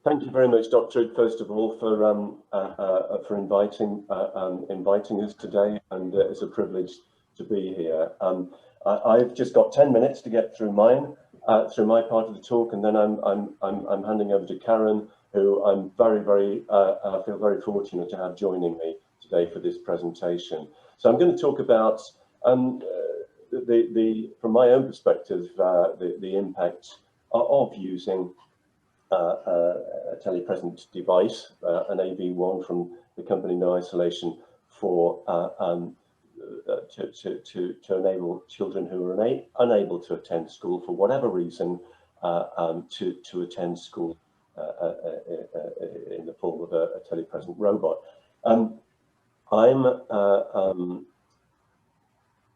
Thank you very much, Dr. First of all, for inviting us today, and it's a privilege to be here. I've just got 10 minutes to get through through my part of the talk, and then I'm handing over to Karen, who I feel very fortunate to have joining me today for this presentation. So I'm going to talk about from my own perspective, the impact of using a telepresent device, an AV1 from the company No Isolation, for to enable children who are unable to attend school for whatever reason to attend school in the form of a telepresent robot. From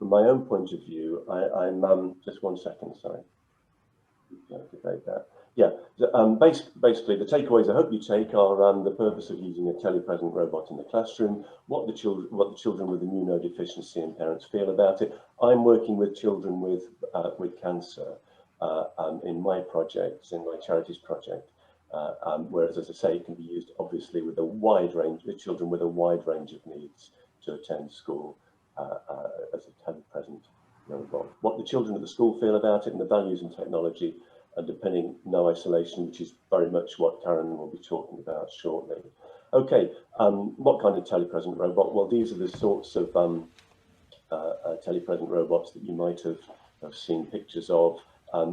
my own point of view, I'm just one second, sorry. Debate that. Yeah, basically the takeaways I hope you take are the purpose of using a telepresent robot in the classroom, what the children with immunodeficiency and parents feel about it. I'm working with children with cancer in my projects, in my charities project, whereas, as I say, it can be used obviously with a wide range of children with a wide range of needs to attend school as a telepresent robot. What the children at the school feel about it and the values and technology underpinning No Isolation, which is very much what Karen will be talking about shortly. Okay, what kind of telepresent robot? Well, these are the sorts of telepresent robots that you might have seen pictures of.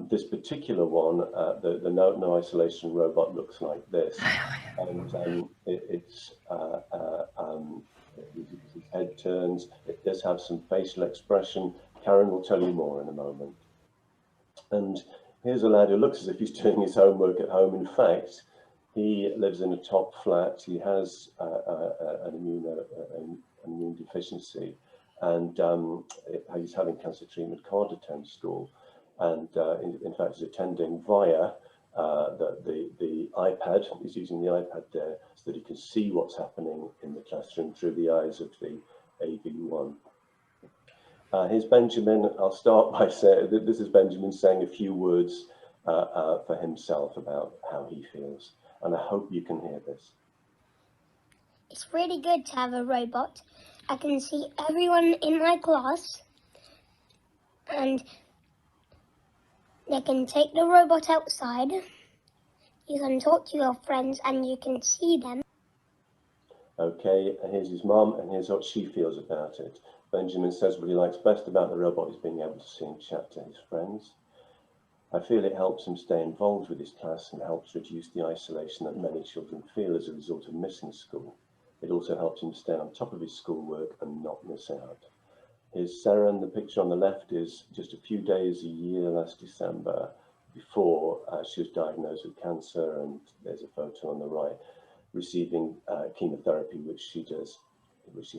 This particular one, the No Isolation robot, looks like this, and his head turns. It does have some facial expression. Karen will tell you more in a moment. And here's a lad who looks as if he's doing his homework at home. In fact, he lives in a top flat. He has an immune deficiency, and he's having cancer treatment, can't attend school. And in fact, he's attending via the iPad. He's using the iPad there so that he can see what's happening in the classroom through the eyes of the AV1. Here's Benjamin. I'll start by saying, this is Benjamin saying a few words for himself about how he feels. And I hope you can hear this. It's really good to have a robot. I can see everyone in my class, and they can take the robot outside. You can talk to your friends and you can see them. Okay, and here's his mum, and here's what she feels about it. Benjamin says what he likes best about the robot is being able to see and chat to his friends. I feel it helps him stay involved with his class and helps reduce the isolation that many children feel as a result of missing school. It also helps him stay on top of his schoolwork and not miss out. Here's Sarah, and the picture on the left is just a few days a year last December before she was diagnosed with cancer, and there's a photo on the right receiving chemotherapy, which she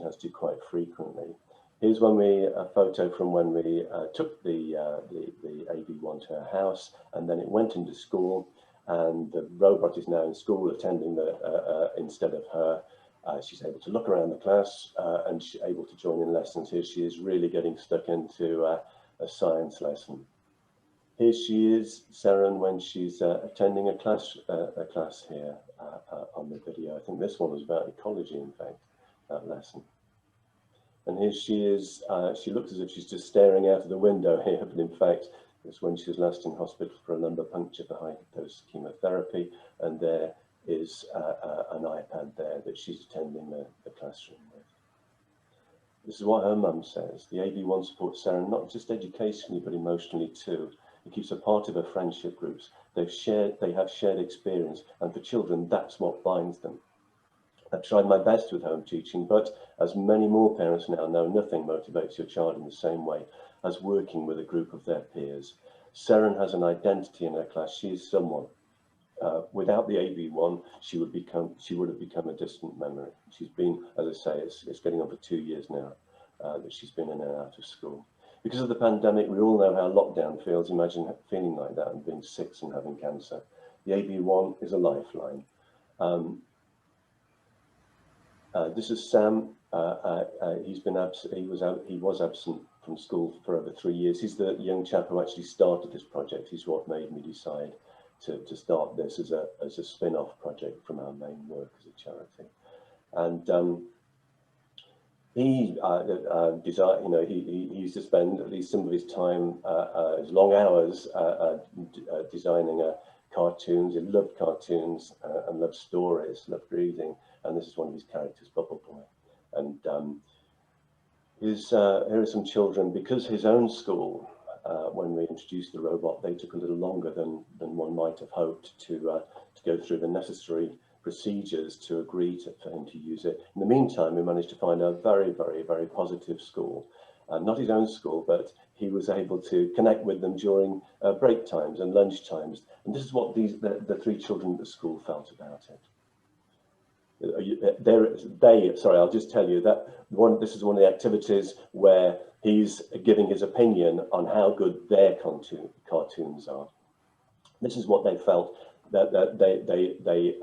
has to quite frequently. Here's a photo from when we took the AV1 to her house, and then it went into school, and the robot is now in school attending instead of her. She's able to look around the class and she's able to join in lessons. Here she is really getting stuck into a science lesson. Here she is, Seren, when she's attending a class here on the video. I think this one was about ecology, in fact, that lesson. And here she is, she looks as if she's just staring out of the window here, but in fact, it's when she was last in hospital for a lumbar puncture for high-dose chemotherapy, and there is an iPad there that she's attending the classroom with. This is what her mum says. The AV1 supports Seren not just educationally, but emotionally too. It keeps her part of her friendship groups. They have shared experience, and for children, that's what binds them. I've tried my best with home teaching, but as many more parents now know, nothing motivates your child in the same way as working with a group of their peers. Seren has an identity in her class. She is someone. Without the AV1, she would have become a distant memory. She's been, as I say, it's getting on for 2 years now that she's been in and out of school. Because of the pandemic, we all know how lockdown feels. Imagine feeling like that and being sick and having cancer. The AV1 is a lifeline. This is Sam. He was absent from school for over 3 years. He's the young chap who actually started this project. He's what made me decide to start this as a spin-off project from our main work as a charity. And he designed, you know, he used to spend at least some of his time, his long hours, designing cartoons. He loved cartoons and loved stories, loved reading. And this is one of his characters, Bubble Boy. And here are some children, because his own school, when we introduced the robot, they took a little longer than one might have hoped to go through the necessary procedures to agree for him to use it. In the meantime, we managed to find a very, very, very positive school. Not his own school, but he was able to connect with them during break times and lunch times. And this is what the three children at the school felt about it. Sorry, I'll just tell you that this is one of the activities where he's giving his opinion on how good their cartoons are. This is what they felt, that they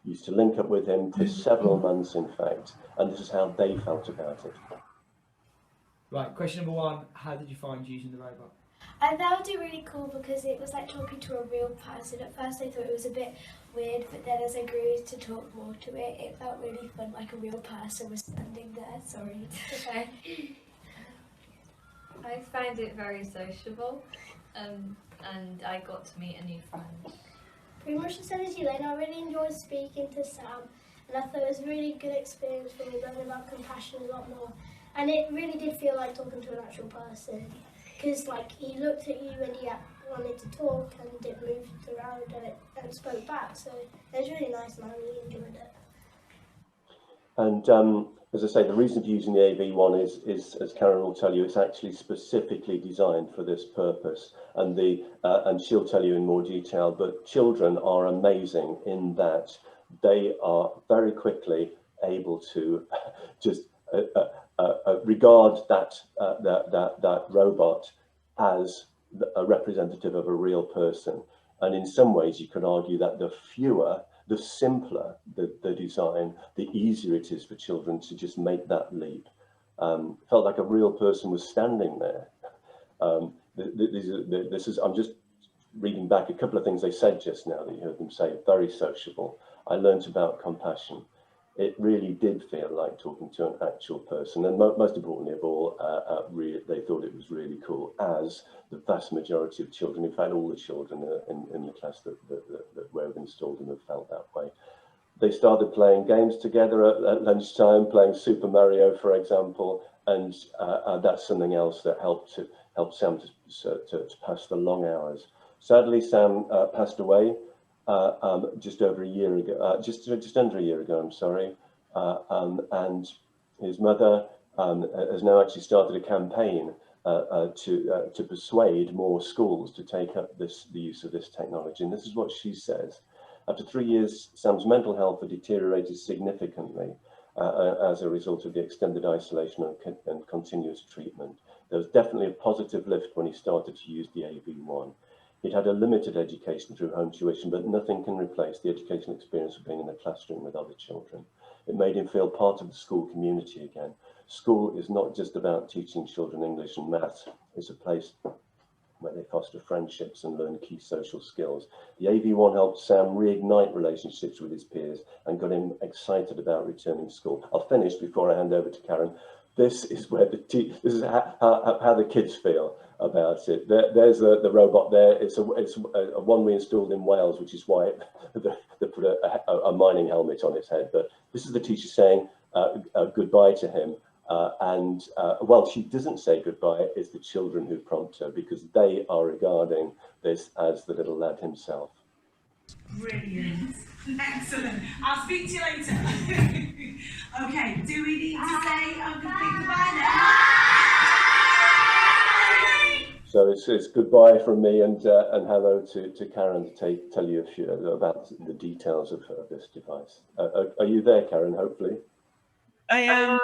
used to link up with him for several months, in fact, and this is how they felt about it. Right, question number one, how did you find using the robot? I found it really cool because it was like talking to a real person. At first I thought it was a bit weird, but then as I grew to talk more to it, it felt really fun, like a real person was standing there. Sorry. Okay. I find it very sociable, and I got to meet a new friend. Pretty much the same as you, Lynn. I really enjoyed speaking to Sam, and I thought it was a really good experience for me, learning about compassion a lot more. And it really did feel like talking to an actual person, because like he looked at you and he wanted to talk, and it moved around and spoke back. So it was really nice, and I really enjoyed it. And as I say, the reason for using the AV1 is, as Karen will tell you, it's actually specifically designed for this purpose. And she'll tell you in more detail, but children are amazing in that they are very quickly able to just regard that robot as a representative of a real person. And in some ways, you could argue that the simpler the design, the easier it is for children to just make that leap. Felt like a real person was standing there. I'm just reading back a couple of things they said just now that you heard them say. Very sociable. I learnt about compassion. It really did feel like talking to an actual person, and most importantly of all, they thought it was really cool, as the vast majority of children, in fact all the children in the class that were installed and have felt that way. They started playing games together at lunchtime, playing Super Mario, for example, and that's something else that helped Sam to pass the long hours. Sadly, Sam passed away just over a year ago, just under a year ago, I'm sorry, and his mother has now actually started a campaign to persuade more schools to take up the use of this technology. And this is what she says. After 3 years, Sam's mental health had deteriorated significantly as a result of the extended isolation and continuous treatment. There was definitely a positive lift when he started to use the AV1. He'd had a limited education through home tuition, but nothing can replace the educational experience of being in the classroom with other children. It made him feel part of the school community again. School is not just about teaching children English and maths. It's a place where they foster friendships and learn key social skills. The AV1 helped Sam reignite relationships with his peers and got him excited about returning to school. I'll finish before I hand over to Karen. This is where this is how the kids feel about it. There's the robot there. It's a one we installed in Wales, which is why they put a mining helmet on its head. But this is the teacher saying goodbye to him. Well, she doesn't say goodbye, it's the children who prompt her, because they are regarding this as the little lad himself. Brilliant. Excellent. I'll speak to you later. Okay, do we need to say goodbye now? So it's goodbye from me and hello to Karen to tell you a few about the details of this device. Are you there, Karen, hopefully? I am.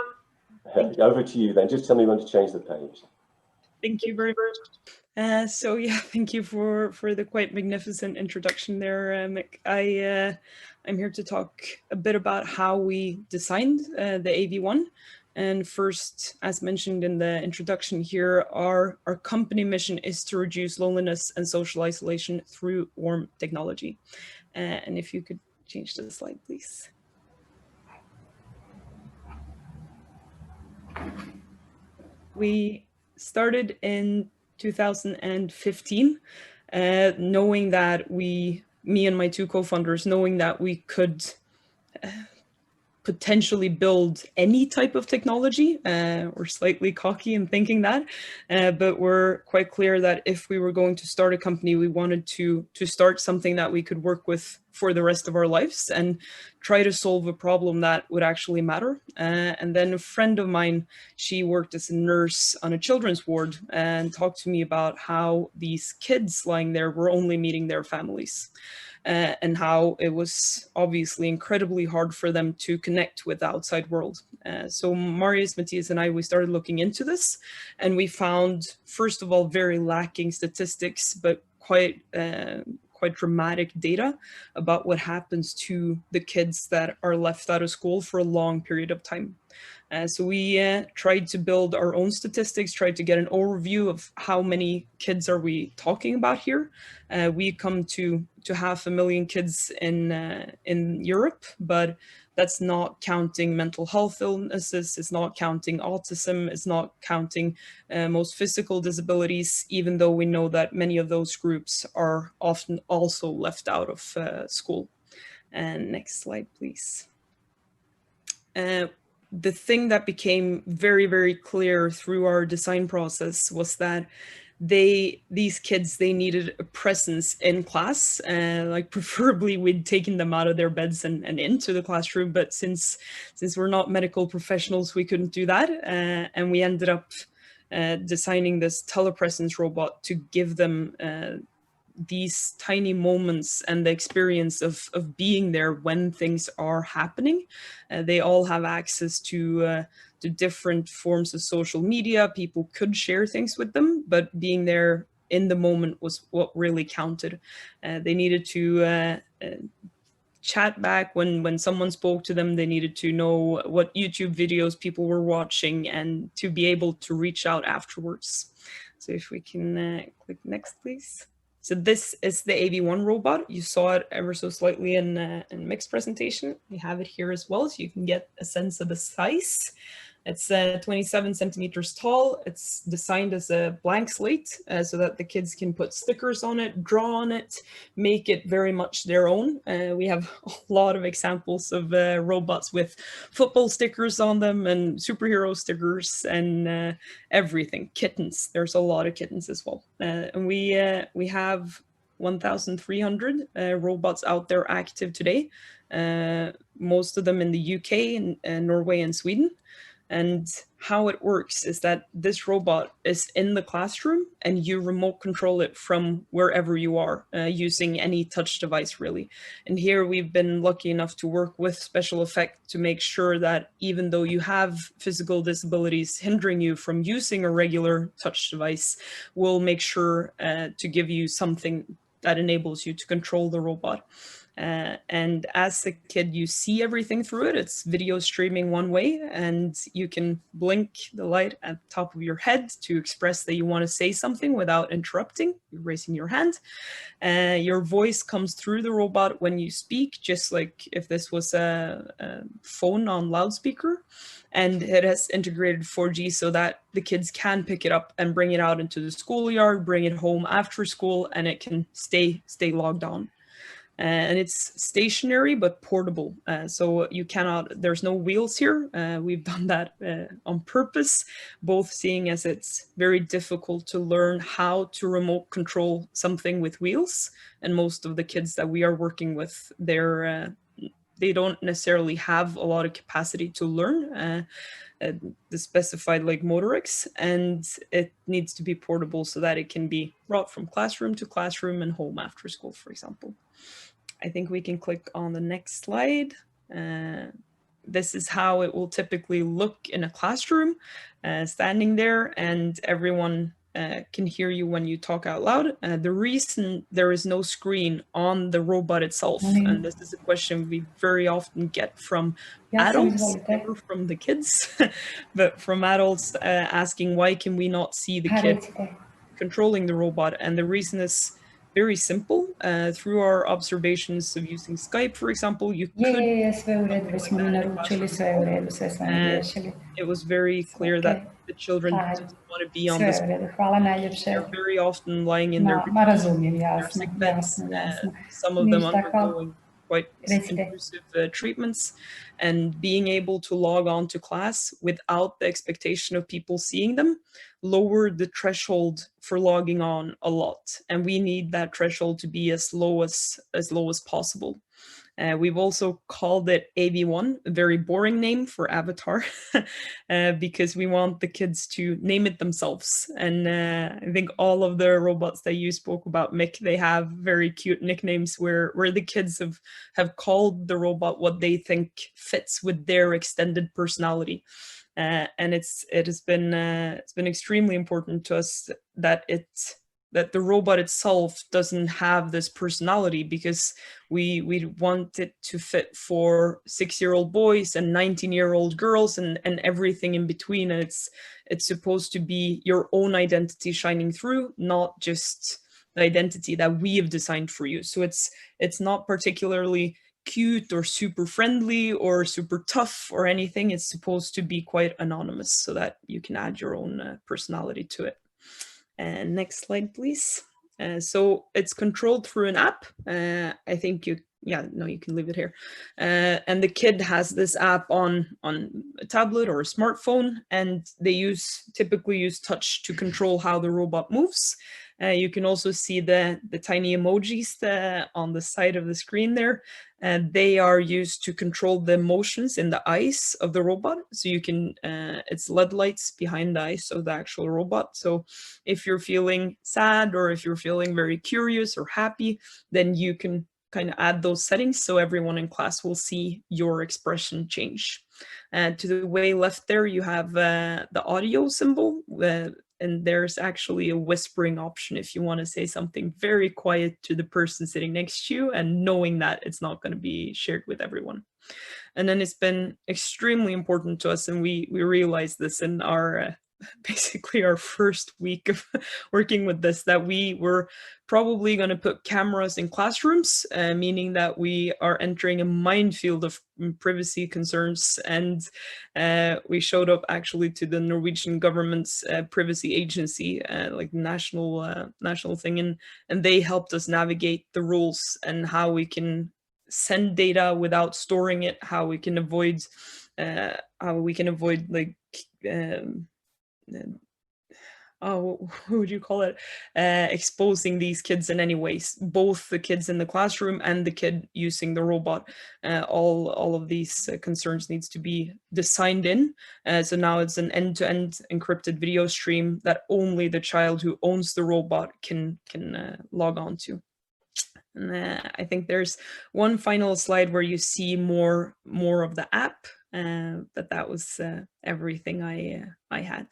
Over to you then. Just tell me when to change the page. Thank you very much. So yeah, thank you for the quite magnificent introduction there, Mick. I'm here to talk a bit about how we designed the AV1. And first, as mentioned in the introduction here, our company mission is to reduce loneliness and social isolation through warm technology. And if you could change the slide, please. We started in 2015, knowing that me and my two co-founders, knowing that we could potentially build any type of technology. We're slightly cocky in thinking that, but we're quite clear that if we were going to start a company, we wanted to start something that we could work with for the rest of our lives and try to solve a problem that would actually matter. And then a friend of mine, she worked as a nurse on a children's ward and talked to me about how these kids lying there were only meeting their families. And how it was obviously incredibly hard for them to connect with the outside world. So Marius, Matthias, and I, we started looking into this, and we found, first of all, very lacking statistics, but quite dramatic data about what happens to the kids that are left out of school for a long period of time. So we tried to build our own statistics, tried to get an overview of how many kids are we talking about here. We come to 500,000 kids in Europe, but that's not counting mental health illnesses, it's not counting autism, it's not counting most physical disabilities, even though we know that many of those groups are often also left out of school. And next slide, please. The thing that became very, very clear through our design process was that these kids, they needed a presence in class, like preferably we'd taken them out of their beds and into the classroom, but since we're not medical professionals, we couldn't do that, and we ended up designing this telepresence robot to give them these tiny moments and the experience of being there when things are happening. They all have access to different forms of social media. People could share things with them, but being there in the moment was what really counted. They needed to chat back when someone spoke to them. They needed to know what YouTube videos people were watching and to be able to reach out afterwards. So if we can click next, please. So this is the AV1 robot. You saw it ever so slightly in Mick's presentation. We have it here as well, so you can get a sense of the size. It's 27 centimeters tall. It's designed as a blank slate so that the kids can put stickers on it, draw on it, make it very much their own. We have a lot of examples of robots with football stickers on them and superhero stickers and everything. Kittens, there's a lot of kittens as well. And we have 1,300 robots out there active today, most of them in the UK, and Norway and Sweden. And how it works is that this robot is in the classroom and you remote control it from wherever you are using any touch device, really. And here we've been lucky enough to work with SpecialEffect to make sure that even though you have physical disabilities hindering you from using a regular touch device, we'll make sure to give you something that enables you to control the robot. And as a kid, you see everything through it. It's video streaming one way, and you can blink the light at the top of your head to express that you want to say something without interrupting. You're raising your hand. Your voice comes through the robot when you speak, just like if this was a phone on loudspeaker. And it has integrated 4G so that the kids can pick it up and bring it out into the schoolyard, bring it home after school, and it can stay logged on. And it's stationary but portable, so you cannot, there's no wheels here. We've done that on purpose, both seeing as it's very difficult to learn how to remote control something with wheels, and most of the kids that we are working with, they don't necessarily have a lot of capacity to learn the specified like motorics, and it needs to be portable so that it can be brought from classroom to classroom and home after school, for example. I think we can click on the next slide. This is how it will typically look in a classroom, standing there, and everyone can hear you when you talk out loud. The reason there is no screen on the robot itself, and this is a question we very often get from adults, never from the kids, but from adults asking, why can we not see the kid controlling the robot? And the reason is very simple. Through our observations of using Skype, for example, you could it was very clear that the children just want to be on this. They're very often lying in their nursing beds. Some of them undergoing quite intrusive treatments, and being able to log on to class without the expectation of people seeing them lowered the threshold for logging on a lot. And we need that threshold to be as low as possible. We've also called it AV1, a very boring name for Avatar, because we want the kids to name it themselves. And I think all of the robots that you spoke about, Mick, they have very cute nicknames where the kids have called the robot what they think fits with their extended personality. And it has been extremely important to us that the robot itself doesn't have this personality, because we want it to fit for 6-year-old boys and 19-year-old girls and everything in between. And it's supposed to be your own identity shining through, not just the identity that we have designed for you. So it's not particularly cute or super friendly or super tough or anything. It's supposed to be quite anonymous so that you can add your own personality to it. And next slide, please. So it's controlled through an app. I think you can leave it here. And the kid has this app on a tablet or a smartphone, and they typically use touch to control how the robot moves. You can also see the tiny emojis on the side of the screen there. And they are used to control the motions in the eyes of the robot. So you can, it's LED lights behind the eyes of the actual robot. So if you're feeling sad or if you're feeling very curious or happy, then you can kind of add those settings so everyone in class will see your expression change. And to the way left there, you have the audio symbol. And there's actually a whispering option if you want to say something very quiet to the person sitting next to you and knowing that it's not going to be shared with everyone. And then it's been extremely important to us, and we realized this in our basically our first week of working with this, that we were probably going to put cameras in classrooms, meaning that we are entering a minefield of privacy concerns. And we showed up actually to the Norwegian government's privacy agency, like national thing, and they helped us navigate the rules and how we can send data without storing it, how we can avoid like what would you call it, exposing these kids in any ways, both the kids in the classroom and the kid using the robot. All of these concerns needs to be designed in. So now it's an end-to-end encrypted video stream that only the child who owns the robot can log on to. And I think there's one final slide where you see more of the app, but that was everything I had.